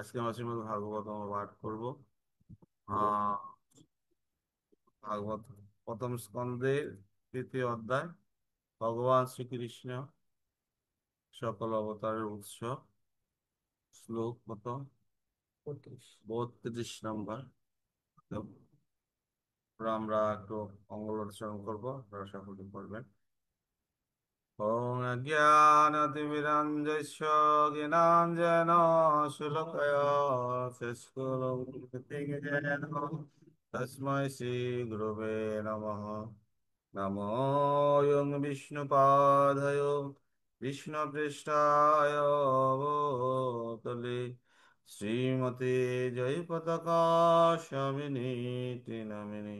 আজকে আমরা শ্রীমদ্ ভাগবত আমরা পাঠ করবো। আহ ভাগবত প্রথম স্কন্ধের তৃতীয় অধ্যায়। ভগবান শ্রীকৃষ্ণ সকল অবতারের উৎস। শ্লোক কত? 32 নম্বর। তো আমরা একটু মঙ্গল উচ্চারণ করবো, আপনারা সকলে করবেন। ॐ अज्ञानतिमिरञ्जस्य ज्ञानाञ्जनशलाकया चक्षुरुन्मिलितं तस्मै श्रीगुरवे नमः। नमोऽयं विष्णुपादाय कृष्णपृष्ठाय भूतले श्रीमते जयपताका स्वामिनीति नामिने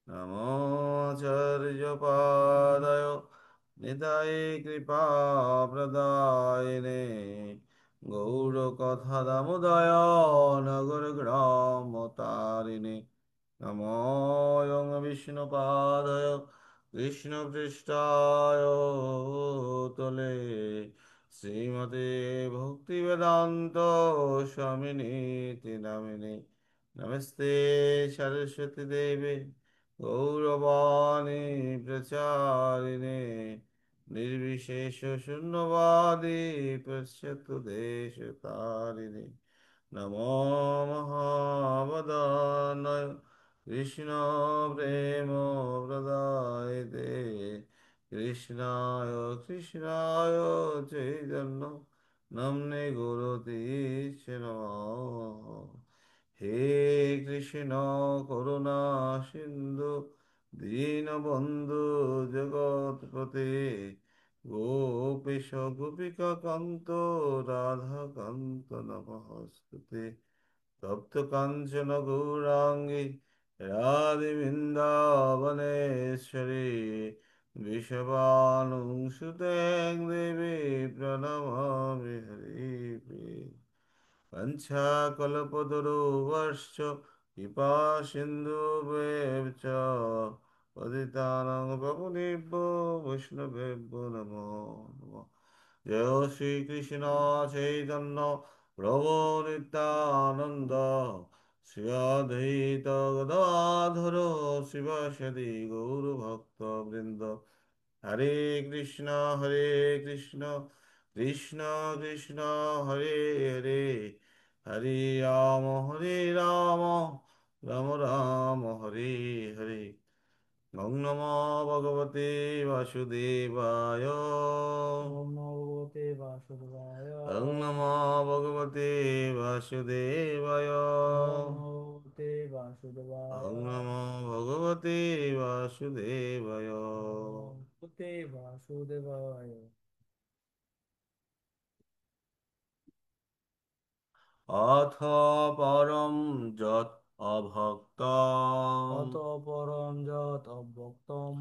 नमोऽचार्यपादाय निताय कृपाप्रदायिने गौरकथादामोदाय नगरग्रामतारिणे नमोऽयं विष्णुपादाय कृष्णपृष्ठाय भूतले श्रीमते भक्तिवेदान्त स्वामिनीति नामिने नमस्ते सरस्वती देवे गौरवाणी प्रचारिणे निर्विशेष शून्यवादी पश्यतु देशतारिणे नमो महावदानय कृष्ण प्रेम प्रदायते कृष्णाय चैतन्य नम्ने गुरुते नमः। হে কৃষ্ণ করুণা সিন্ধু দীনবন্ধু জগৎপতে গোপীশ গোপিকা কান্ত রাধা কান্ত নমস্তুতে তপ্ত কাঞ্চন গৌরাঙ্গী রাধে বৃন্দাবনেশ্বরী বিষবানুসুতে দেবী প্রণমামি হরি। वंशाकल्पतरुभ्यश्च कृपा सिन्धुभ्यश्च पतितानां पावनेभ्यो वैष्णवेभ्यो नमो नमः। जय श्री कृष्ण चैतन्य प्रभु नित्यानंद श्री अद्वैत गदाधर शिवासदि गौरभक्तवृंद। हरे कृष्ण कृष्ण कृष्ण हरे हरे हरे हरे राम राम राम हरे हरे। ओम नमो भगवते वासुदेवाय ओम नमो भगवते वासुदेवाय। ओम नमो भगवते वासुदेवाय ओम नमो भगवते वासुदेवाय। ओम नमो भगवते वासुदेवाय। ओम नमो भगवते वासुदेवाय। अथ परं यत् অত अभक्तम् পরম যৎ অব্যক্তম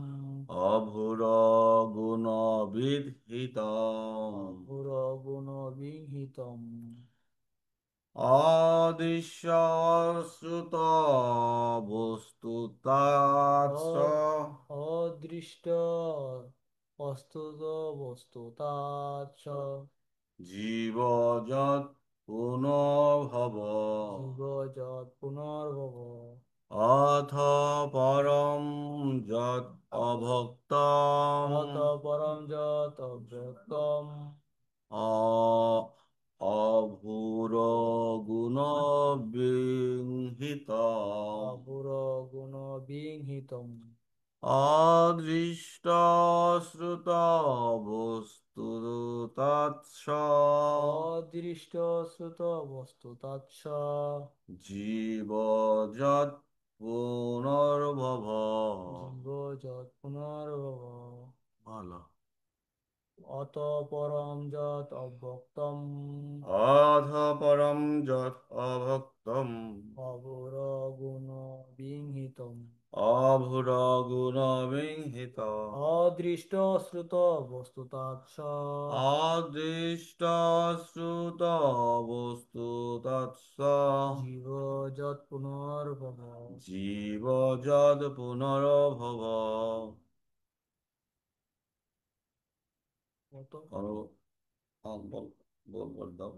अभुरगुणविद्हितम् অপুর গুণ বিহিতম अदृश्यश्रुतवस्तुतात्स অদৃষ্ট বস্তুত বস্তু তাচ্ছ जीवजत् पुनर्भव জীব যৎ পুনর্ভব। अथ परं यत् অত अभक्तम् পরম যৎ অব্যক্তম अभूरगुणविहितम् অপুর গুণ বিহিতম अदृष्टश्रुतवस्तुतत्स অদৃষ্ট শ্রুত বস্তু তৎস जीवजत् पुनर्भव। জীব যৎ পুনর্ভব। ভালো। অত পরম যৎ অব্যক্তম অধ পরম যৎ অভক্তম অপুর গুণ বিহিতম অভুরগুণবিহিত অদৃষ্ট শ্রুত বস্তু তৎস অদৃষ্টশ্রুতবস্তু তৎস জীব যৎ পুনর্ভব। জীব যদ পুনরভব। কত অনু বল বল বল দাও।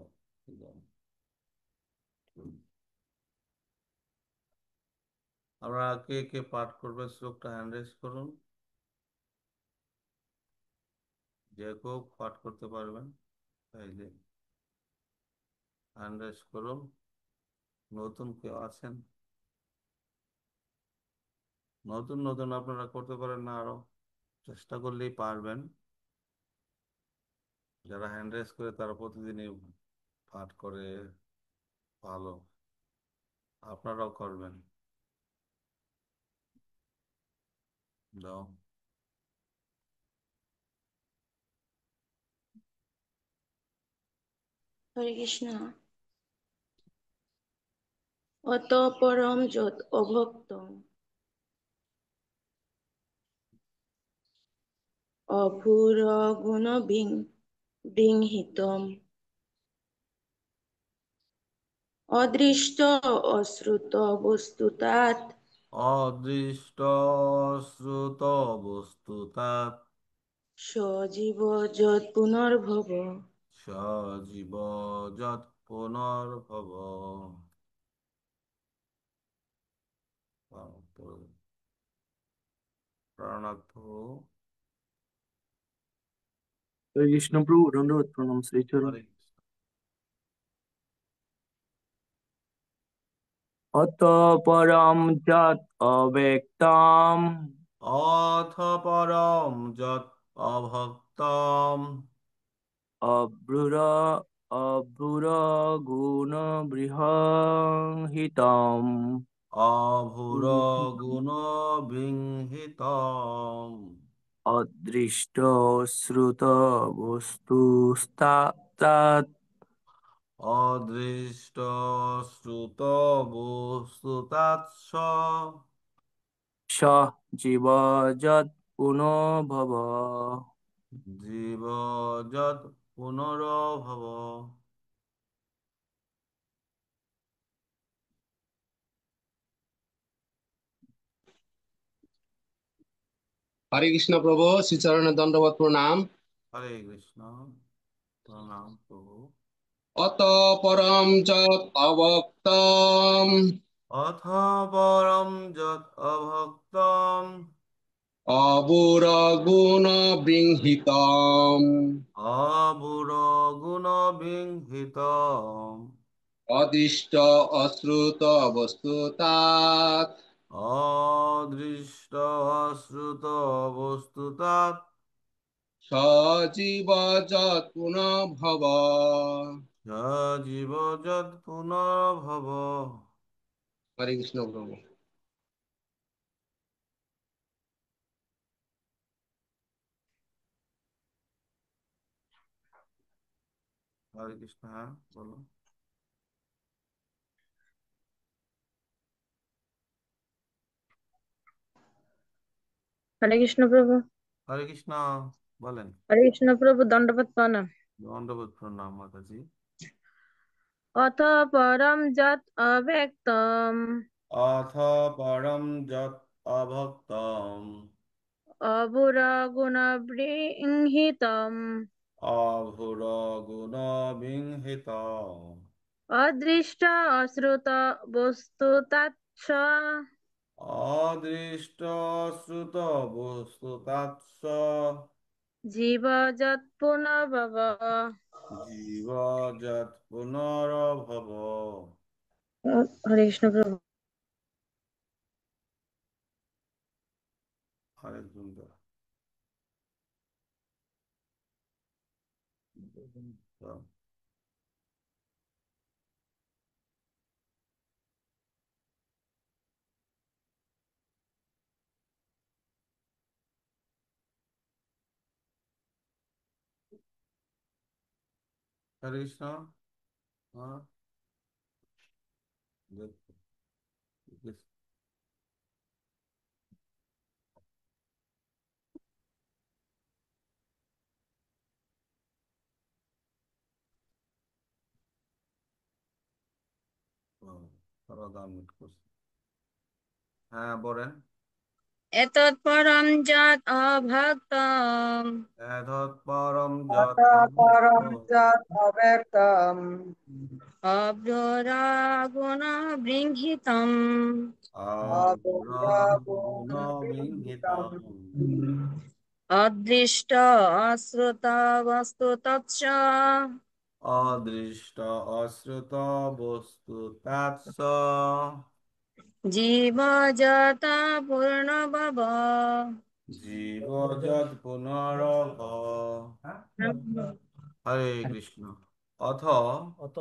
আমরা কে কে পাঠ করবে শ্লোকটা হ্যান্ড রেজ করুন। যে কেউ পাঠ করতে পারবেন তাইলে হ্যান্ড রেজ করুন। নতুন কেউ আছেন? নতুন নতুন আপনারা করতে পারেন না, আরো চেষ্টা করলেই পারবেন। যারা হ্যান্ড রেজ করে তারা প্রতিদিনই পাঠ করে, ভালো। আপনারাও করবেন। দাও। হরে কৃষ্ণ। অতঃপরম যৎ অভক্তং অভূরগুণবিহীতম অদৃষ্ট অশ্রুত বস্তুতাৎ অদৃষ্ট শ্রুত বস্তুতাৎ সজীব যৎ পুনর্ভব সজীব যৎ পুনর্ভব। প্রাণার্থ। হরে কৃষ্ণ প্রভু, দণ্ডবত প্রণাম শ্রীচরণ। হরে কৃষ্ণ। অত পরম যৎ অব্যক্তম অথ পরম যৎ অভক্তম অব্রুর অব্রুর গুণ বৃহহিতম অভুর গুণ বিহিতম অদৃষ্ট শ্রুত বস্তুস্তাৎ অদৃষ্ট শ্রুত বস্তুতাৎস স জীব যৎ পুনঃভব। জীব যৎ পুনরভব। হরে কৃষ্ণ প্রভু, শ্রীচরণে দণ্ডবত প্রণাম। হরে কৃষ্ণ। প্রণাম প্রভু। অত পরম যৎ অভক্তম অথ পরম যৎ অভক্তম অবুরগুণ বৃংহিতম অবুর গুণ বিহিতম অদিষ্ট অশ্রুত বস্তুতাৎ অদৃষ্ট অশ্রুত বস্তুতাৎ সজীব যৎ পুনঃভব। সজীব যৎ পুনর্ভব। হরে কৃষ্ণ প্রভু। হরে কৃষ্ণ। হ্যাঁ বলো। হরে কৃষ্ণ প্রভু। হরে কৃষ্ণ। বলেন। হরে কৃষ্ণ প্রভু, দণ্ডবত প্রণাম। দণ্ডবোধ প্রণাম মাতাজি। অথ পরম যৎ অব্যক্তম অথ পরম যৎ অভক্তম অভুরগুণবৃংহিতম অভুর গুণ বিহিতম অদৃষ্ট অশ্রুত বস্তু তৎস অদৃষ্ট শ্রুত বস্তুতাৎস জীব যৎ পুনর্ভব। জীব যৎ পুনরভব। হরে কৃষ্ণ প্রভু। হরে সুন্দর। হরে কৃষ্ণ। হ্যাঁ দেখো। তারা দান করছে। হ্যাঁ বলেন। এতৎ পরম যৎ অভক্তম এতৎ পরম যৎ পরম অভক্তম যৎ অব্যক্তম অভ্রগুণবৃংহিতম অগ্রগুণবিহিতং অদৃষ্ট অশ্রুত বস্তু তৎস অদৃষ্ট অশ্রুত বস্তু তাৎস জীবজত পূর্ণভব জীবজৎ পুনরভ। হরে কৃষ্ণ। অথ অত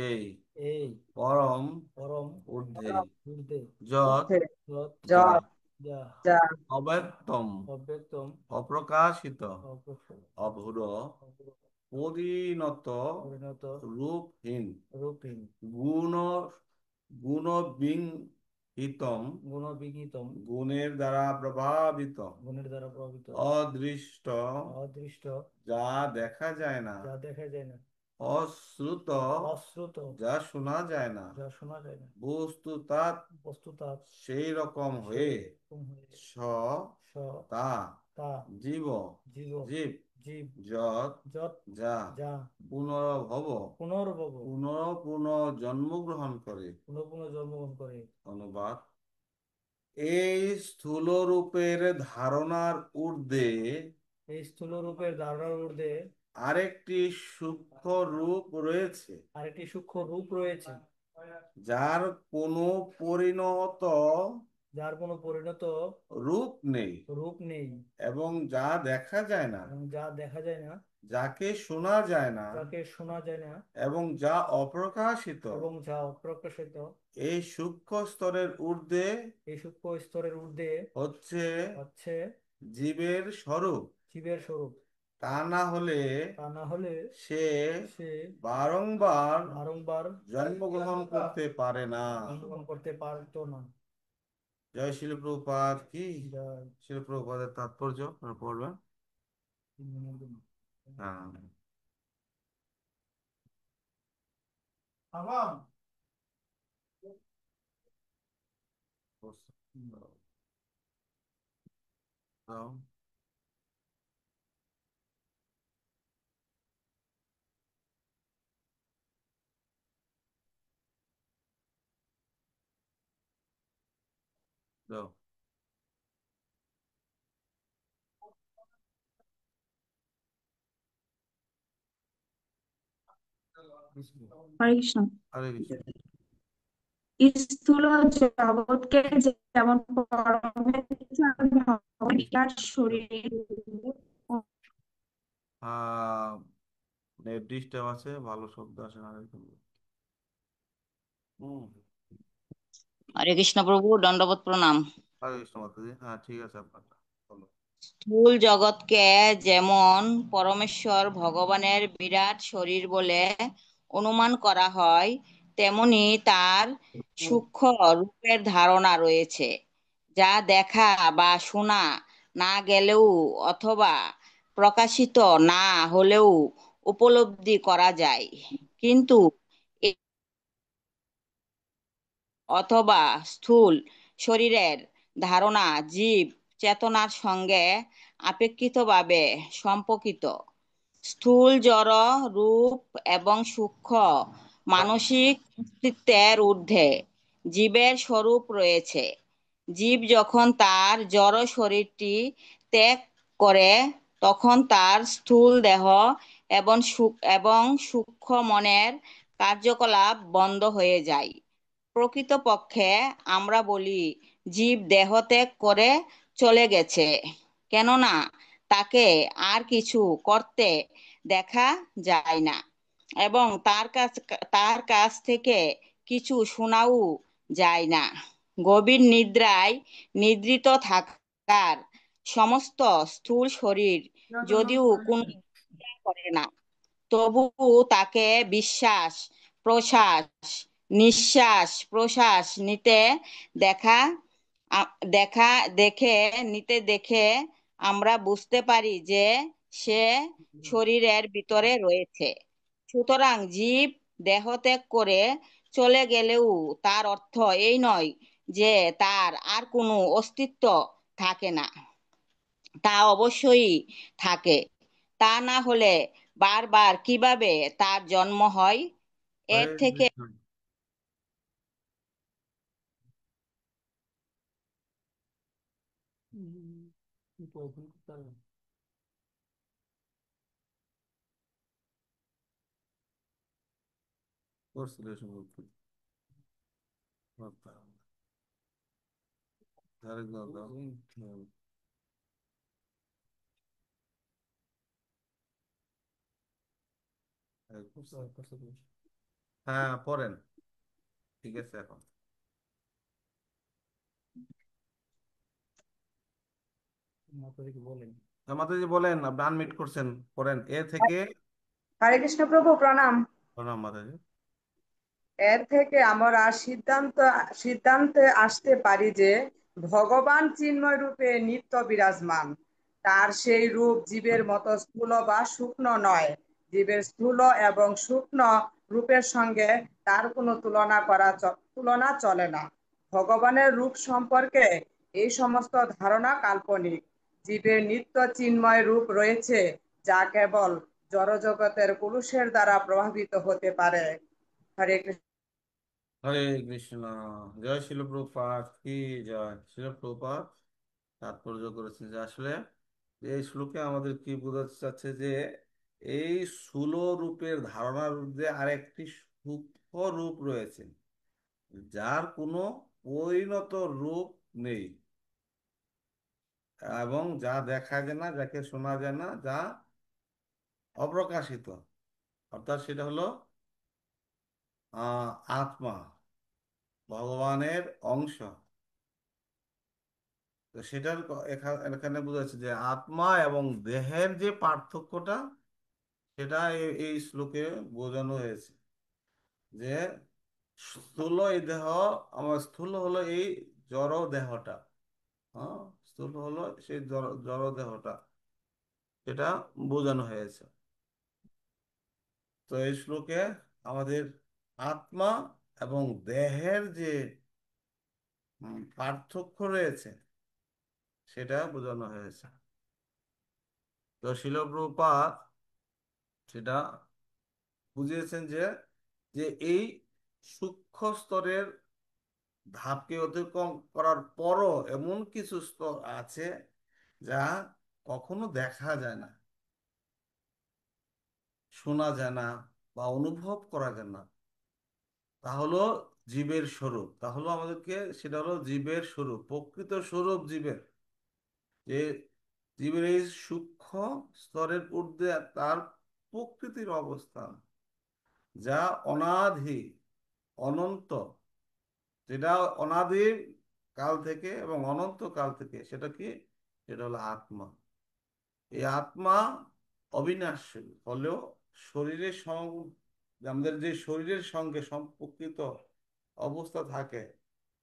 এই এই পরম পরম ঊর্ধ্বে ঊর্ধ্বে যৎ যৎ যা যা অব্যক্তম অব্যক্তম অপ্রকাশিত অপ্রকাশিত অভূর পরিণত পরিণত রূপহীন রূপহীন গুণ গুণবিহীতম গুণবিহীতম গুণের দ্বারা প্রভাবিত গুণের দ্বারা প্রভাবিত অদৃষ্ট অদৃষ্ট যা দেখা যায় না যা দেখা যায় না অশ্রুত অশ্রুত যা শোনা যায় না যা শোনা যায় না বস্তু তাৎ বস্তুতা সেই রকম হয়ে সেরকম হয়ে স স তা তা জীব জীব জীব জীব যৎ যৎ যা যা পুনরভব পুনর্ভব পুনঃ জন্মগ্রহণ করে। পুনঃ পুনঃ জন্মগ্রহণ করে। অনুবাদ: এই স্থূল রূপের ধারণার ঊর্ধ্বে এই স্থূল রূপের ধারণার ঊর্ধ্বে আরেকটি সূক্ষ্ম রূপ রয়েছে, আরেকটি সূক্ষ্ম রূপ রয়েছে, যার কোনো পরিণত যার কোনো পরিণত রূপ নেই এবং যা দেখা যায় না, এবং যা দেখা যায় না, যাকে শোনা যায় না যাকে শোনা যায় না, এবং যা অপ্রকাশিত। এবং যা অপ্রকাশিত। এই সূক্ষ্ম স্তরের ঊর্ধ্বে এই সূক্ষ্ম স্তরের ঊর্ধ্বে হচ্ছে হচ্ছে জীবের স্বরূপ। জীবের স্বরূপ। তা না হলে সে সে বারংবার বারংবার জন্মগ্রহণ করতে পারে না। জন্মগ্রহণ করতে পারতো না। জয় শিল প্রভুপাদ কি। জয়। শিল প্রভুপাদের তাৎপর্য আপনারা পড়বেন। হ্যাঁ, দাও। দাও। হরে কৃষ্ণ। হরে কৃষ্ণ। স্থূল জগৎকে যেমন পরমেশ্বর শরীর নেট ডিস্টার্ব আছে, ভালো শব্দ আসে না। হরে কৃষ্ণ প্রভু, দণ্ডবত প্রণাম। হরে কৃষ্ণ মাতাজি। হ্যাঁ, ঠিক আছে, আপনার বলো। স্থূল জগৎকে যেমন পরমেশ্বর ভগবানের বিরাট শরীর বলে অনুমান করা হয়, তেমনি তার সূক্ষ্ম রূপের ধারণা রয়েছে, যা দেখা বা শোনা না গেলেও অথবা প্রকাশিত না হলেও উপলব্ধি করা যায়, কিন্তু অথবা স্থূল শরীরের ধারণা জীব চেতনার সঙ্গে আপেক্ষিকভাবে সম্পর্কিত। স্থূল জড় রূপ এবং সূক্ষ্ম মানসিক অস্তিত্বের ঊর্ধ্বে জীবের স্বরূপ রয়েছে। জীব যখন তার জড় শরীরটি ত্যাগ করে, তখন তার স্থূল দেহ এবং সূক্ষ্ম মনের কার্যকলাপ বন্ধ হয়ে যায়। প্রকৃতপক্ষে আমরা বলি জীব দেহ ত্যাগ করে চলে গেছে, কেননা তাকে আর কিছু করতে দেখা যায় না এবং তার কাছ থেকে কিছু শোনাও যায় না। গভীর নিদ্রায় নিদ্রিত থাকার সমস্ত স্থূল শরীর যদিও কোনো ক্রিয়া করে না, তবু তাকে বিশ্বাস প্রশ্বাস নিঃশ্বাস প্রশ্বাস নিতে দেখা দেখা দেখে দেখে আমরা বুঝতে পারি যে সে শরীরের ভিতরে রয়েছে। সুতরাং জীব দেহত্যাগ করে চলে গেলেও তার অর্থ এই নয় যে তার আর কোনো অস্তিত্ব থাকে না, তা অবশ্যই থাকে। তা না হলে বারবার কিভাবে তার জন্ম হয়? এর হরে থেকে কৃষ্ণ। করছিল সম্ভব আরেক দাও দাও। হ্যাঁ পড়েন, ঠিক আছে এখন মাতাজি বলেন। মাতাজি বলেন, আপনি আনমিট করছেন, পড়েন এ থেকে। হরে কৃষ্ণ প্রভু প্রণাম। প্রণাম মাতাজি। এর থেকে আমরা সিদ্ধান্তে আসতে পারি যে ভগবান চিন্ময় রূপে নিত্য বিরাজমান। তার সেই রূপ জীবের মতো স্থূল বা শুকনো নয়। জীবের স্থূল এবং শুকনো রূপের সঙ্গে তার কোনো তুলনা চলে না। ভগবানের রূপ সম্পর্কে এই সমস্ত ধারণা কাল্পনিক। জীবের নিত্য চিন্ময় রূপ রয়েছে, যা কেবল জড়জগতের পুরুষের দ্বারা প্রভাবিত হতে পারে। হরে কৃষ্ণ। হরে কৃষ্ণ। জয় শিল প্রভুপাদ কি জয়। শিল প্রভুপাদ তাৎপর্য করেছেন যে আসলে এই শ্লোকে আমাদের কি বোঝাতে চাচ্ছে যে এই স্থূল রূপের ধারণার মধ্যে আরেকটি সূক্ষ্ম রূপ রয়েছে, যার কোনো পরিণত রূপ নেই এবং যা দেখা যায় না, যাকে শোনা যায় না, যা অপ্রকাশিত, অর্থাৎ সেটা হলো আত্মা, ভগবানের অংশ। তো সেটার এখানে বোঝা যাচ্ছে যে আত্মা এবং দেহের যে পার্থক্যটা, সেটা এই শ্লোকে বোঝানো হয়েছে যে স্থূল এই দেহ, আমার স্থূল হলো এই জড় দেহটা। হ্যাঁ, স্থূল হলো সেই জড় দেহটা, সেটা বোঝানো হয়েছে। তো এই শ্লোকে আমাদের আত্মা এবং দেহের যে পার্থক্য রয়েছে সেটা বোঝানো হয়েছে। তো শিল প্রভুপাদ সেটা বুঝিয়েছেন যে যে এই সূক্ষ্ম স্তরের ধাপকে অতিক্রম করার পরও এমন কিছু স্তর আছে যা কখনো দেখা যায় না, শোনা যায় না বা অনুভব করা যায় না। তা হলো জীবের স্বরূপ, তা হলো আমাদেরকে, সেটা হলো জীবের স্বরূপ, প্রকৃত স্বরূপ জীবের। যে জীবের এই সূক্ষ্ম স্তরের ঊর্ধ্বে তার প্রকৃতির অবস্থান, যা অনাদি, অনন্ত, যেটা অনাদি কাল থেকে এবং অনন্ত কাল থেকে, সেটা কি, সেটা হলো আত্মা। এই আত্মা অবিনাশী হলেও শরীরের আমাদের যে শরীরের সঙ্গে সম্পর্কিত অবস্থা থাকে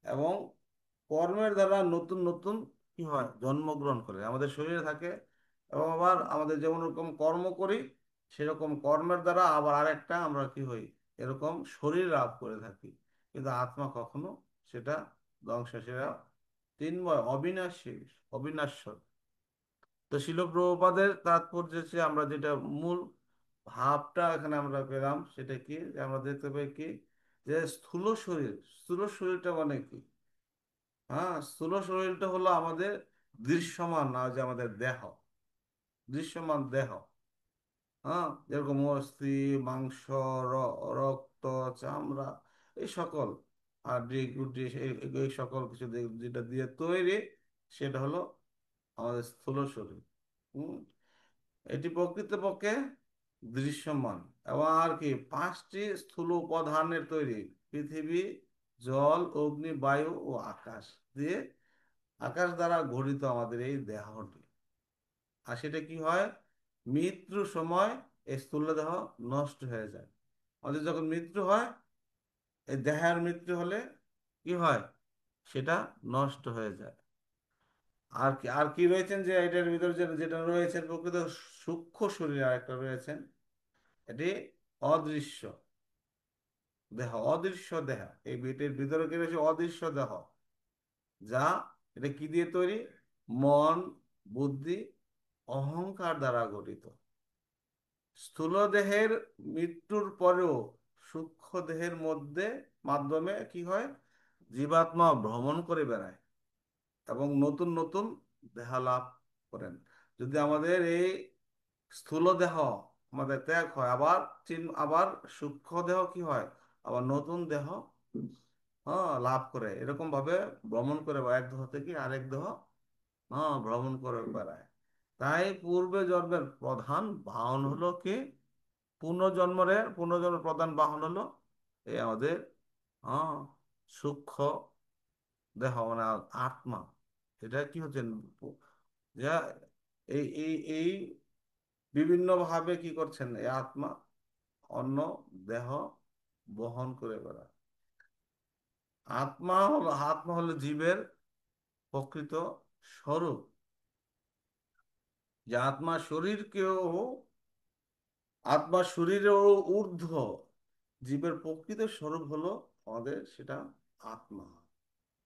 এবং কর্মের দ্বারা নতুন নতুন কি হয়, জন্মগ্রহণ করে আমাদের শরীরে থাকে। এবং আবার আমাদের যেমন রকম কর্ম করি, সেরকম কর্মের দ্বারা আবার আরেকটা আমরা কি হই, এরকম শরীর লাভ করে থাকি। কিন্তু আত্মা কখনো সেটা ধ্বংস, সেটা চিন্ময়, অবিনাশী, অবিনাশ্বর। তো শিল প্রভুপাদের তাৎপর্য হচ্ছে, আমরা যেটা মূল ভাবটা এখানে আমরা পেলাম সেটা কি, যে আমরা দেখতে পাই কি, যে স্থূল শরীর, স্থূল শরীরটা মানে কি। হ্যাঁ, স্থূল শরীরটা হলো আমাদের দৃশ্যমান না, যে আমাদের দেহ, দৃশ্যমান দেহ। হ্যাঁ, যেরকম অস্থি, মাংস, রক্ত, চামড়া, এই সকল হাড্ডি গুড্ডি, এই সকল কিছু যেটা দিয়ে তৈরি, সেটা হলো আমাদের স্থূল শরীর। হম, এটি প্রকৃতপক্ষে দৃশ্যমান এবং আর কি পাঁচটি স্থূল উপাদানের তৈরি, পৃথিবী, জল, অগ্নি, বায়ু ও আকাশ দিয়ে, আকাশ দ্বারা গঠিত আমাদের এই দেহটি। আর সেটা কি হয়, মৃত্যুর সময় এই স্থূল দেহ নষ্ট হয়ে যায়। আমাদের যখন মৃত্যু হয়, এই দেহের মৃত্যু হলে কি হয়, সেটা নষ্ট হয়ে যায়। আর কি রয়েছেন, যে এটার ভিতরে যেটা রয়েছে প্রকৃত সূক্ষ্ম শরীর আরেকটা রয়েছেন, এটি অদৃশ্য দেহ, অদৃশ্য দেহ। এই এটির ভিতরে কি রয়েছে, অদৃশ্য দেহ, যা, এটা কি দিয়ে তৈরি, মন, বুদ্ধি, অহংকার দ্বারা গঠিত। স্থূল দেহের মৃত্যুর পরেও সূক্ষ্ম দেহের মধ্যে মাধ্যমে কি হয়, জীবাত্মা ভ্রমণ করে বেড়ায় এবং নতুন নতুন দেহ লাভ করেন। যদি আমাদের এই স্থূল দেহ আমাদের ত্যাগ হয়, আবার সূক্ষ্ম দেহ কি হয়, আবার নতুন দেহ হ্যাঁ লাভ করে, এরকম ভাবে ভ্রমণ করে এক দেহ থেকে আরেক দেহ হ্যাঁ ভ্রমণ করে বেড়ায়। তাই পূর্বে জন্মের প্রধান বাহন হলো কি, পুনর্জন্মের প্রধান বাহন হলো এই আমাদের হ্যাঁ সূক্ষ্ম দেহ মানে আত্মা। এটা কি হচ্ছে যা এই বিভিন্ন ভাবে কি করছেন, এই আত্মা অন্য দেহ বহন করে বেড়ায়। আত্মা হলো জীবের প্রকৃত স্বরূপ। যে আত্মা শরীরেও ঊর্ধ্ব, জীবের প্রকৃত স্বরূপ হলো আমাদের সেটা আত্মা।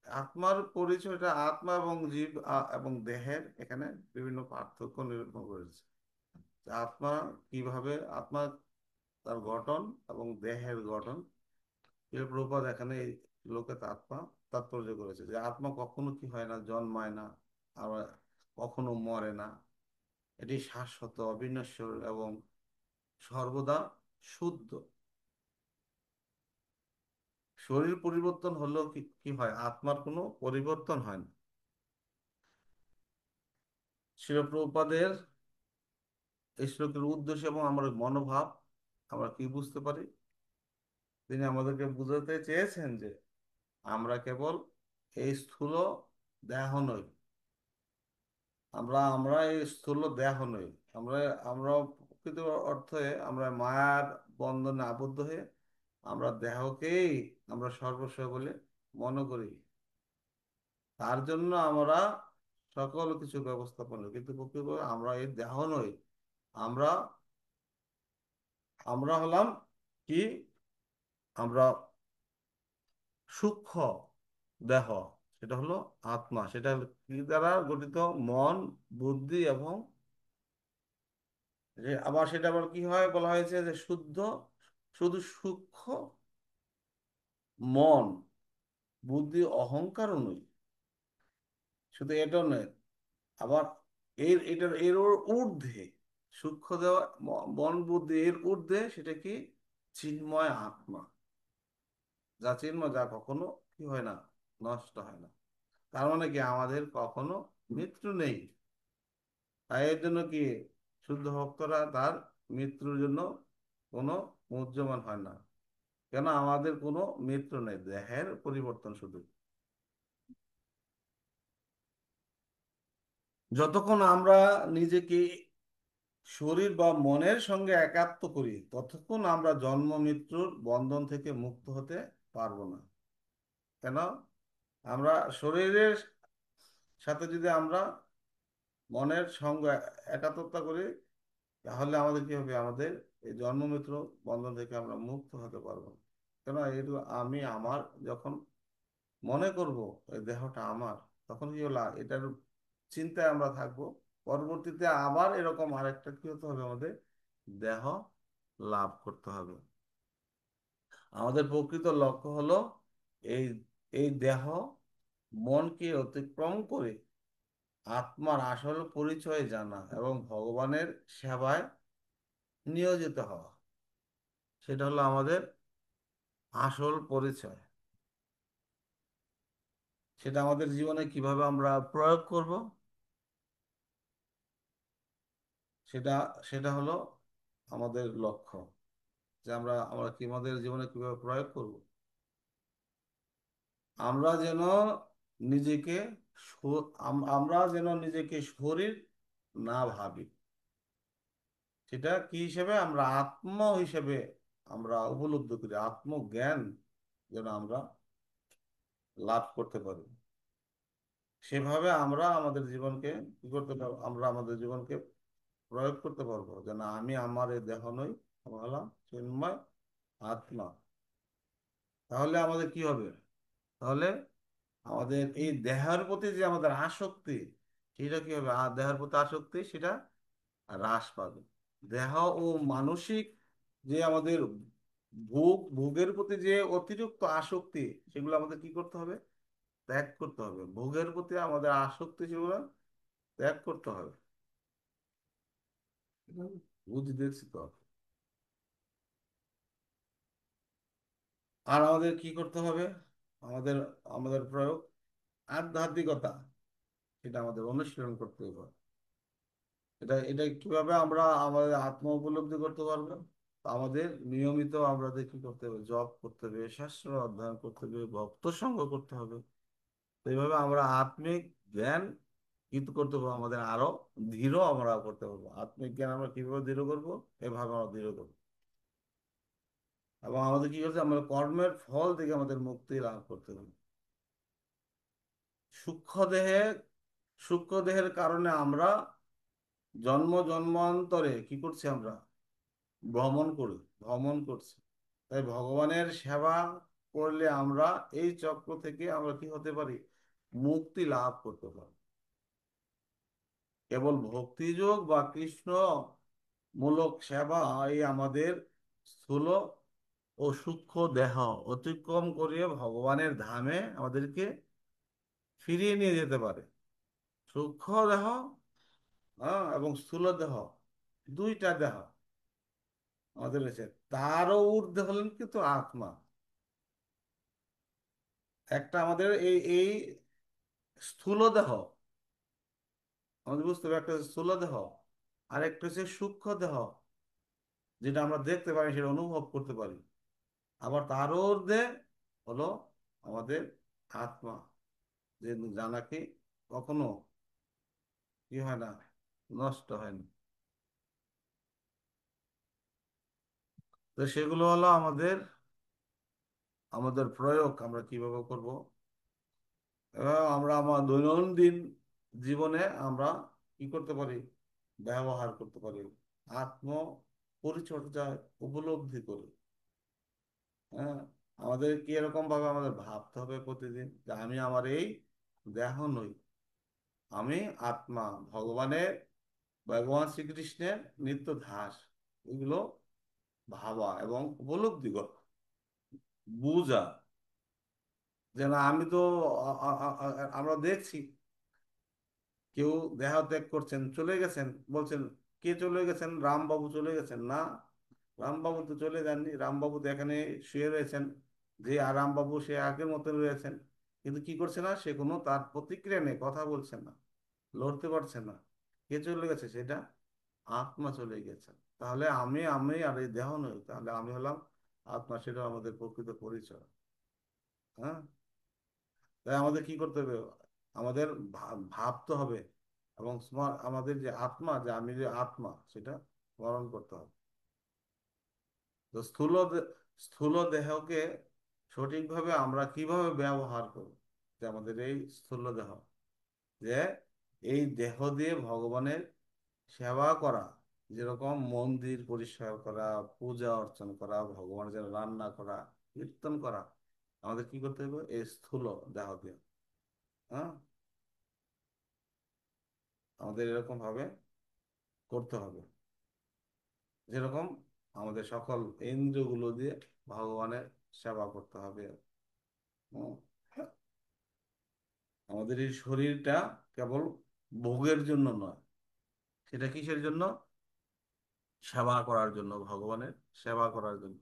আত্মার পরিচয়টা আত্মা এবং জীব এবং দেহের এখানে বিভিন্ন পার্থক্য নিরূপণ করেছে। আত্মা তার গঠন এবং দেহের গঠন, প্রভুপাদ এখানে এই লোকে তাৎপর্য করেছে যে আত্মা কখনো কি হয় না, জন্মায় না, আবার কখনো মরে না। এটি শাশ্বত, অবিনশ্বর এবং সর্বদা শুদ্ধ। শরীর পরিবর্তন হলেও কি কি হয়, আত্মার কোনো পরিবর্তন হয় না। শিল প্রভুপাদের এই শ্লোকের উদ্দেশ্য এবং আমার মনোভাব আমরা কি বুঝতে পারি, তিনি আমাদেরকে বুঝাতে চেয়েছেন যে আমরা কেবল এই স্থূল দেহ নই, আমরা আমরা এই স্থূল দেহ নই, আমরা আমরা প্রকৃত অর্থে আমরা মায়ার বন্ধনে আবদ্ধ হয়ে আমরা দেহকেই আমরা সর্বস্ব বলে মনে করি। তার জন্য আমরা সকল কিছু ব্যবস্থাপনা, কিন্তু প্রকৃত আমরা এই দেহ নই, আমরা আমরা হলাম কি, আমরা সূক্ষ্ম দেহ, সেটা হলো আত্মা। সেটা কি দ্বারা গঠিত, মন, বুদ্ধি এবং আবার কি হয় বলা হয়েছে যে শুধু সূক্ষ্ম মন, বুদ্ধি, অহংকারও নয়, শুধু এটাও নয়, আবার এর ঊর্ধ্বে সূক্ষ্ম দেওয়া মন বুদ্ধি এর ঊর্ধ্বে সেটা কি, চিন্ময় আত্মা, যা চিন্ময়, যা কখনো কি হয় না, নষ্ট হয় না। তার মানে কি আমাদের কখনো মৃত্যু নেই। তাই এর জন্য কি শুদ্ধ ভক্তরা তার মৃত্যুর জন্য কোনো মুহ্যমান হয় না, কেন আমাদের কোনো মৃত্যু নেই, দেহের পরিবর্তন শুধু। যতক্ষণ আমরা নিজেকে শরীর বা মনের সঙ্গে একাত্ম করি, ততক্ষণ আমরা জন্ম মৃত্যুর বন্ধন থেকে মুক্ত হতে পারবো না। কেন, আমরা শরীরের সাথে যদি আমরা মনের সঙ্গে একাত্মতা করি, তাহলে আমাদের কি হবে, আমাদের এই জন্ম মৃত্যু বন্ধন থেকে আমরা মুক্ত হতে পারবো না। কেন, এটা আমি আমার যখন মনে করব এই দেহটা আমার, তখন কি হলো, এটার চিন্তায় আমরা থাকবো। পরবর্তীতে আবার এরকম আরেকটা কি হতে হবে, আমাদের দেহ লাভ করতে হবে। আমাদের প্রকৃত লক্ষ্য হলো এই এই দেহ মনকে অতিক্রম করে আত্মার আসল পরিচয় জানা এবং ভগবানের সেবায় নিয়োজিত হওয়া। সেটা হলো আমাদের আসল পরিচয়। সেটা আমাদের জীবনে কিভাবে আমরা প্রয়োগ করব, সেটা সেটা হলো আমাদের লক্ষ্য, যে আমরা আমরা কি আমাদের জীবনে কিভাবে প্রয়োগ করব। আমরা যেন নিজেকে আমরা যেন নিজেকে শরীর না ভাবি, সেটা কি হিসেবে, আমরা আত্ম হিসেবে আমরা উপলব্ধি করি, আত্মজ্ঞান যেন আমরা লাভ করতে পারি। সেভাবে আমরা আমাদের জীবনকে কি করতে পারবো, আমরা আমাদের জীবনকে প্রয়োগ করতে পারবো যে না, আমি আমার এই দেহ নই, আমি হলাম চিন্ময় আত্মা। তাহলে আমাদের কি হবে, তাহলে আমাদের এই দেহের প্রতি যে আমাদের আসক্তি, সেটা কি হবে, আর দেহের প্রতি আসক্তি সেটা হ্রাস পাবে। দেহ ও মানসিক যে আমাদের ভোগের প্রতি যে অতিরিক্ত আসক্তি, সেগুলো আমাদের কি করতে হবে, ত্যাগ করতে হবে। ভোগের প্রতি আমাদের আসক্তি সেগুলো ত্যাগ করতে হবে। বুঝি দেখছি তো। আর আমাদের কি করতে হবে? আমাদের আমাদের প্রয়োগ আধ্যাত্মিকতা, এটা আমাদের অনুশীলন করতে হবে। এটা এটা কিভাবে আমরা আমাদের আত্ম উপলব্ধি করতে পারবো? আমাদের নিয়মিত আমাদের কি করতে হবে? জপ করতে হবে, শাস্ত্র অধ্যয়ন করতে হবে, ভক্ত সঙ্গ করতে হবে। তো এইভাবে আমরা আত্মিক জ্ঞান কিন্তু করতে পারবো, আমাদের আরো দৃঢ় আমরা করতে পারবো। আত্মিক জ্ঞান আমরা কিভাবে দৃঢ় করবো? এভাবে আমরা দৃঢ় করবো। এবং আমাদের কি করছে? আমাদের কর্মের ফল থেকে আমাদের মুক্তি লাভ করতে হবে। সূক্ষ্ম দেহে, সূক্ষ্ম দেহের কারণে আমরা জন্ম জন্মান্তরে কি করছি? আমরা ভ্রমণ করছি। তাই ভগবানের সেবা করলে আমরা এই চক্র থেকে আমরা কি হতে পারি? মুক্তি লাভ করতে পারি। কেবল ভক্তিযোগ বা কৃষ্ণ মূলক সেবা এই আমাদের স্থূল ও সূক্ষ্ম দেহ অতিক্রম করে ভগবানের ধামে আমাদেরকে ফিরিয়ে নিয়ে যেতে পারে। সূক্ষ্ম দেহ, এবং স্থূল দেহ, দুইটা দেহ আমাদের রয়েছে। তারও ঊর্ধ্বে হলেন কিন্তু আত্মা। একটা আমাদের এই এই স্থূল দেহ, আমাদের বুঝতে হবে, একটা স্থূল দেহ আর একটা হচ্ছে সূক্ষ্ম দেহ, যেটা আমরা দেখতে পারি, সেটা অনুভব করতে পারি। আবার তারও ঊর্ধ্বে হলো আমাদের আত্মা, যে জানাকে কখনো কি হয় না, নষ্ট হয় না। তো সেগুলো হলো আমাদের আমাদের প্রয়োগ আমরা কিভাবে করব। এবং আমরা আমার দৈনন্দিন জীবনে আমরা কি করতে পারি? ব্যবহার করতে পারি, আত্ম পরিচর্যায় উপলব্ধি করি। হ্যাঁ, আমাদের কি এরকম ভাবে আমাদের ভাবতে হবে প্রতিদিন যে আমি আমার এই দেহ নই, আমি আত্মা, ভগবানের, ভগবান শ্রীকৃষ্ণের নিত্য দাস। এগুলো ভাবা এবং উপলব্ধি করা, বুঝা। যে না, আমি তো আমরা দেখছি কেউ দেহ ত্যাগ করছেন, চলে গেছেন, বলছেন কে চলে গেছেন? রামবাবু চলে গেছেন। না, রামবাবু তো চলে যাননি। রামবাবু তো এখানে শুয়ে রয়েছেন। যে আর রামবাবু সে আগের মতো রয়েছেন, কিন্তু কি করছে না, সে কোনো তার প্রতিক্রিয়া নেই, কথা বলছে না, লড়তে পারছে না। কে চলে গেছে? সেটা আত্মা চলে গেছে। তাহলে আমি আমি আর এই দেহ নই, তাহলে আমি হলাম আত্মা। সেটা আমাদের প্রকৃত পরিচয়। হ্যাঁ, তাই আমাদের কি করতে হবে? আমাদের ভাবতে হবে, এবং আমাদের যে আত্মা, যে আমি যে আত্মা, সেটা স্মরণ করতে হবে। তো স্থূল দেহকে সঠিকভাবে আমরা কিভাবে ব্যবহার করব? যে আমাদের এই স্থূল দেহ, যে এই দেহ দিয়ে ভগবানের সেবা করা, যেরকম মন্দির পরিষ্কার করা, পূজা অর্চনা করা, ভগবানের জন্য রান্না করা, কীর্তন করা, আমাদের কি করতে হবে? এই স্থূল দেহ দিয়ে। হ্যাঁ, আমাদের এরকম ভাবে করতে হবে, যেরকম আমাদের সকল ইন্দ্রিয়গুলো দিয়ে ভগবানের সেবা করতে হবে। হুম। আমাদের এই শরীরটা কেবল ভোগের জন্য নয়, সেটা কিসের জন্য? সেবা করার জন্য, ভগবানের সেবা করার জন্য।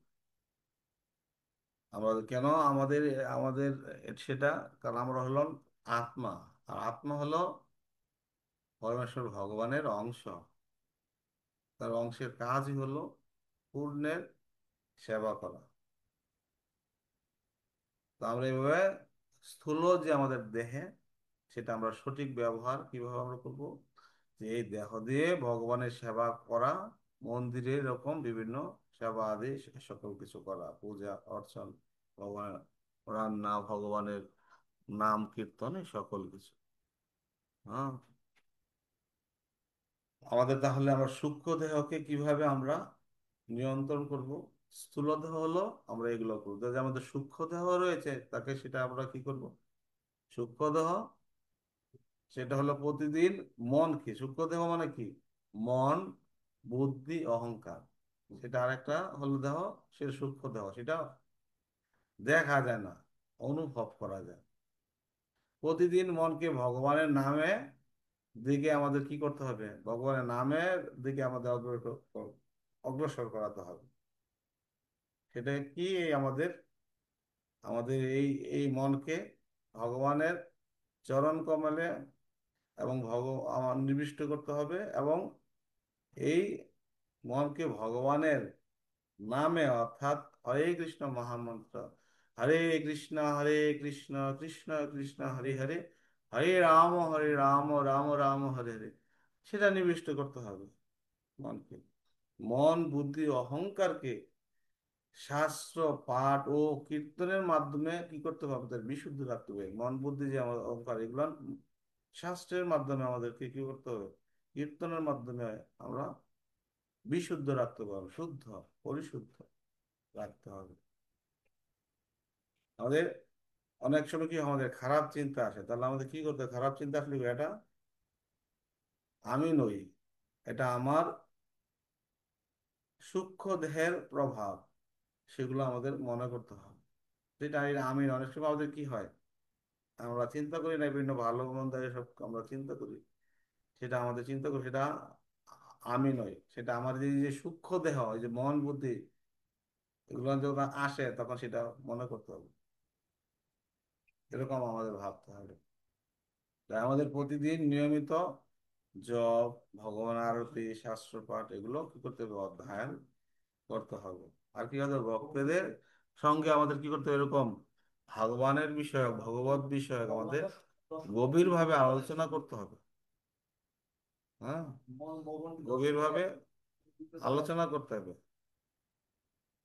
আমাদের কেন আমাদের আমাদের সেটা, কারণ আমরা হলাম আত্মা। আর আত্মা হলো পরমেশ্বর ভগবানের অংশ। তার অংশের কাজই হলো পূর্ণের সেবা করা। তো আমরা এইভাবে স্থূল যে আমাদের দেহে, সেটা আমরা সঠিক ব্যবহার কিভাবে আমরা করব? যে এই দেহ দিয়ে ভগবানের সেবা করা, মন্দিরে এরকম বিভিন্ন সেবা আদি সকল কিছু করা, পূজা অর্চন, ভগবানের রান্না, ভগবানের নাম কীর্তন, এই সকল কিছু। হ্যাঁ, আমাদের তাহলে আমরা সূক্ষ্ম দেহকে কিভাবে আমরা নিয়ন্ত্রণ করব? স্থূল দেহ হলো আমরা এগুলো করবো। যে আমাদের সূক্ষ্ম দেহ রয়েছে, তাকে সেটা আমরা কি করব? সূক্ষ্ম দেহ, সেটা হলো প্রতিদিন মন কি, সূক্ষ্ম দেহ মানে কি? মন, বুদ্ধি, অহংকার। সেটা আরেকটা হলো দেহ, সেটা সূক্ষ্ম দেহ। সেটা দেখা যায় না, অনুভব করা যায়। প্রতিদিন মনকে ভগবানের নামে দিকে আমাদের কি করতে হবে, ভগবানের নামের দিকে আমাদের অগ্রসর করাতে হবে। সেটা কি, আমাদের আমাদের এই মনকে ভগবানের চরণ কমলে এবং আমার নিবিষ্ট করতে হবে, এবং এই মনকে ভগবানের নামে, অর্থাৎ হরে কৃষ্ণ মহামন্ত্র, হরে কৃষ্ণ কৃষ্ণ কৃষ্ণ হরে হরে, হরে রাম রাম রাম হরে হরে, সেটা নিবিষ্ট করতে হবে মনকে। মন বুদ্ধি অহংকারকে শাস্ত্র পাঠ ও কীর্তনের মাধ্যমে কি করতে হবে, আমাদের বিশুদ্ধ রাখতে হবে। মন বুদ্ধি যে আমাদের অহংকার, এগুলো শাস্ত্রের মাধ্যমে আমাদেরকে কি করতে হবে, কীর্তনের মাধ্যমে আমরা বিশুদ্ধ রাখতে পারবো, শুদ্ধ পরিশুদ্ধ রাখতে হবে। আমাদের অনেক সময় কি আমাদের খারাপ চিন্তা আসে, তাহলে আমাদের কি করতে হবে? খারাপ চিন্তা আসলে এটা আমি নই, এটা আমার সূক্ষ্ম দেহের প্রভাব, সেগুলো আমাদের মনে করতে হবে। সেটা আমি অনেক সময় আমাদের কি হয়, আমরা চিন্তা করি না, বিভিন্ন ভালো মন্দ সব আমরা চিন্তা করি, সেটা আমাদের চিন্তা করি, সেটা আমি নই, সেটা আমার যে সূক্ষ্ম দেহ, এই যে মন বুদ্ধি, এগুলো যখন আসে তখন সেটা মনে করতে হবে, এরকম আমাদের ভাবতে হবে। তাই আমাদের প্রতিদিন নিয়মিত জপ, ভগবান আরতি, শাস্ত্র পাঠ, এগুলো কি করতে হবে, অধ্যয়ন করতে হবে। আর কি হবে, ভক্তদের সঙ্গে আমাদের কি করতে হবে, এরকম ভগবানের বিষয়ক, ভগবত বিষয়ক আমাদের গভীরভাবে আলোচনা করতে হবে। হ্যাঁ, গভীরভাবে আলোচনা করতে হবে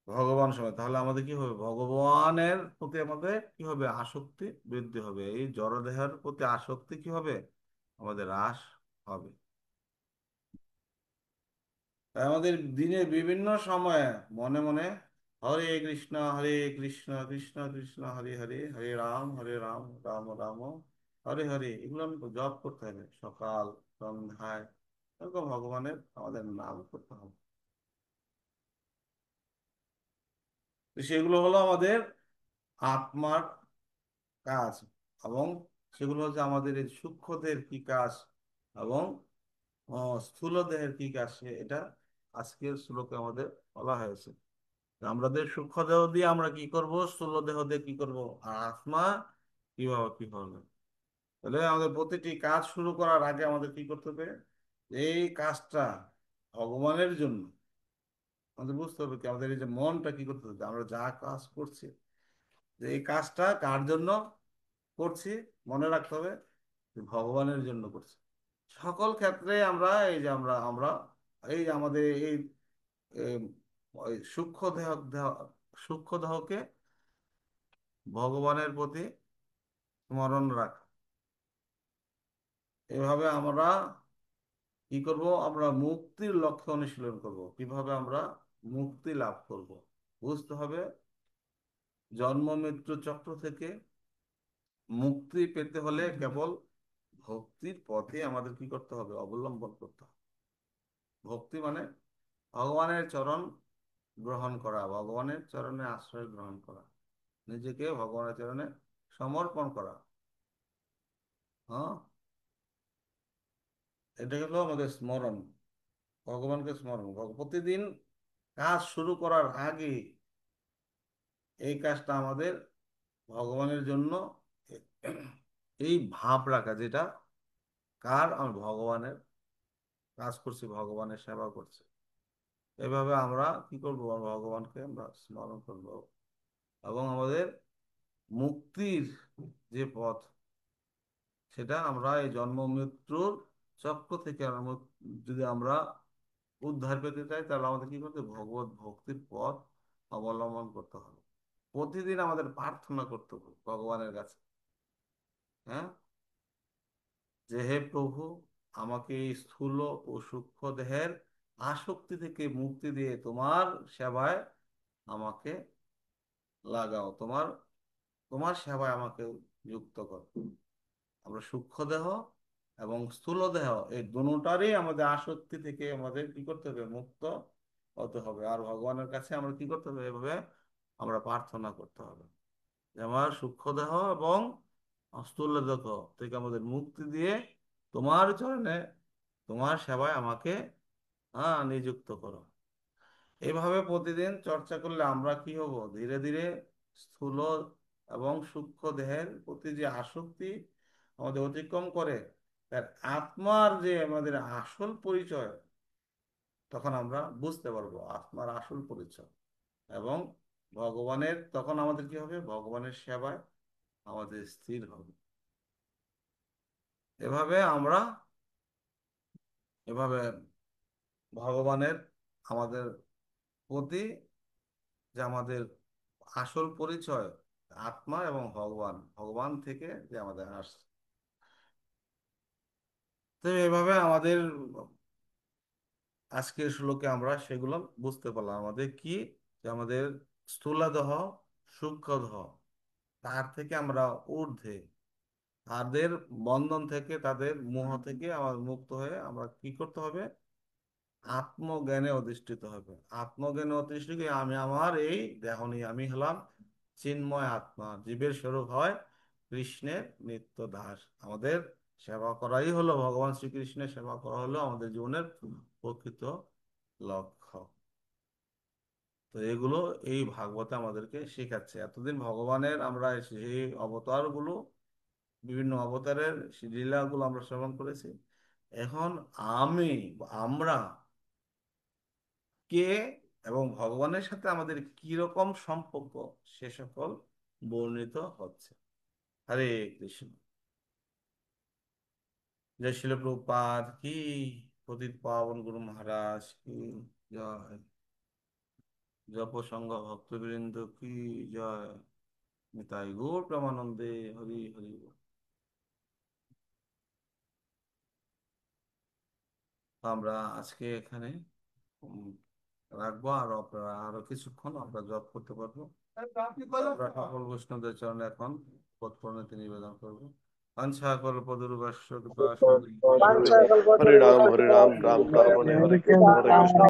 ভগবান সময়, তাহলে আমাদের কি হবে, ভগবানের প্রতি আমাদের কি হবে, আসক্তি বৃদ্ধি হবে, এই জড়দেহের প্রতি আসক্তি কি হবে, আমাদের হ্রাস হবে। তাই আমাদের দিনের বিভিন্ন সময়ে মনে মনে হরে কৃষ্ণ কৃষ্ণ কৃষ্ণ হরে হরে, হরে রাম রাম রাম হরে হরে, এগুলো আমি জপ করতে হবে সকাল সন্ধ্যায়, এরকম ভগবানের আমাদের নাম করতে হবে। তো সেগুলো হলো আমাদের আত্মার কাজ, এবং সেগুলো হচ্ছে আমাদের এই সূক্ষ্ম দেহের কি কাজ এবং স্থূল দেহের কি কাজ, এটা আজকের শ্লোকে আমাদের বলা হয়েছে। আমাদের সূক্ষ্ম দেহ দিয়ে আমরা কি করব, স্থূল দেহ দিয়ে কি করব, আর আত্মা কিভাবে কি হবে। তাহলে আমাদের প্রতিটি কাজ শুরু করার আগে আমাদের কি করতে হবে, এই কাজটা ভগবানের জন্য আমাদের বুঝতে হবে, কি আমাদের এই যে মনটা কি করতে হবে, আমরা যা কাজ করছি, যে এই কাজটা কার জন্য করছি, মনে রাখতে হবে যে ভগবানের জন্য করছি। সকল ক্ষেত্রে আমরা এই যে আমরা আমরা এই যে আমাদের এই এম, ওই সূক্ষ্ম দেহকে ভগবানের প্রতি স্মরণ রাখা, এভাবে আমরা কি করব, আমরা মুক্তির লক্ষ্য অনুশীলন করব। কিভাবে আমরা মুক্তি লাভ করব, বুঝতে হবে। জন্ম মৃত্যু চক্র থেকে মুক্তি পেতে হলে কেবল ভক্তির পথে আমাদের কি করতে হবে, অবলম্বন করতে হবে। ভক্তি মানে ভগবানের চরণ গ্রহণ করা, ভগবানের চরণে আশ্রয় গ্রহণ করা, নিজেকে ভগবানের চরণে সমর্পণ করা। হ্যাঁ, এটা হলো আমাদের স্মরণ, ভগবানকে স্মরণ। প্রতিদিন কাজ শুরু করার আগে এই কাজটা আমাদের ভগবানের জন্য এই ভাব রাখা, যেটা কার, আমি ভগবানের কাজ করছি, ভগবানের সেবা করছি। এভাবে আমরা কি করব, ভগবানকে আমরা স্মরণ করব, এবং আমাদের মুক্তির যে পথ, সেটা আমরা এই জন্ম মৃত্যুর চক্র থেকে যদি আমরা উদ্ধার পেতে চাই, তাহলে আমাদের কি করতে হবে, ভগবত ভক্তির পথ অবলম্বন করতে হবে। প্রতিদিন আমাদের প্রার্থনা করতে হবে ভগবানের কাছে, হ্যাঁ, যে হে প্রভু, আমাকে এই স্থূল ও সূক্ষ্ম দেহের আসক্তি থেকে মুক্তি দিয়ে তোমার সেবায় আমাকে লাগাও, তোমার তোমার সেবায় আমাকে যুক্ত করো। আমরা সূক্ষ্ম দেহ এবং স্থূল দেহ, এই দুটারই আমাদের আসক্তি থেকে আমাদের কি করতে হবে, মুক্ত হতে হবে। আর ভগবানের কাছে আমরা কি করতে হবে, এভাবে আমরা প্রার্থনা করতে হবে যে আমার সূক্ষ্ম দেহ এবং স্থূল দেহ থেকে আমাদের মুক্তি দিয়ে তোমার চরণে, তোমার সেবায় আমাকে নিযুক্ত করো। এইভাবে প্রতিদিন চর্চা করলে আমরা কি হব, ধীরে ধীরে স্থূল এবং সূক্ষ্ম দেহের প্রতি যে আসক্তি আমাদের অতিক্রম করে, তার আত্মার যে আমাদের আসল পরিচয়, তখন আমরা বুঝতে পারবো আত্মার আসল পরিচয়। এবং ভগবানের, তখন আমাদের কি হবে, ভগবানের সেবায় আমাদের স্থির হবে। এভাবে আমরা, এভাবে ভগবানের আমাদের প্রতি যে আমাদের আসল পরিচয় আত্মা এবং ভগবান, ভগবান থেকে যে আমাদের আসছে, তো এভাবে আমাদের আজকের শ্লোকে আমরা সেগুলো বুঝতে পারলাম। আমাদের কি, যে আমাদের স্থূলদেহ সূক্ষ্মদেহ তার থেকে আমরা ঊর্ধ্বে, তাদের বন্ধন থেকে, তাদের মোহ থেকে আমার মুক্ত হয়ে আমরা কি করতে হবে, আত্মজ্ঞানে অধিষ্ঠিত হবে। আত্মজ্ঞানে অধিষ্ঠিত হয়ে আমি আমার এই দেহ নিয়ে, আমি হলাম চিন্ময় আত্মা, জীবের স্বরূপ হয় কৃষ্ণের নিত্য দাস। আমাদের সেবা করাই হলো, ভগবান শ্রীকৃষ্ণের সেবা করা হলো আমাদের জীবনের প্রকৃত লক্ষ্য। তো এগুলো এই ভাগবতে আমাদেরকে শেখাচ্ছে। এতদিন ভগবানের আমরা সেই অবতারগুলো, বিভিন্ন অবতারের লীলাগুলো আমরা শ্রবণ করেছি। এখন আমরা কে এবং ভগবানের সাথে আমাদের কি রকম সম্পর্ক, সে সকল বর্ণিত হচ্ছে। হরে কৃষ্ণ। জয় শিল প্রভুপাদ কি, পতিত পাবন গুরু মহারাজ কি জয়, জপ সংঘ ভক্তবৃন্দ কি জয়, নিতাই গৌর প্রেমানন্দে হরি হরি বল। আমরা আজকে এখানে রাখবো, আর আপনারা আরো কিছুক্ষণ আমরা জপ করতে পারবো। আমরা সকল বৈষ্ণবদের চরণে এখন পদপ্রণতি নিবেদন করবো। বাঞ্ছা কল্পতরুভ্যশ্চ কৃপা সিন্ধু হরে রাম রাম রাম রাম হরে হরে, হরে কৃষ্ণ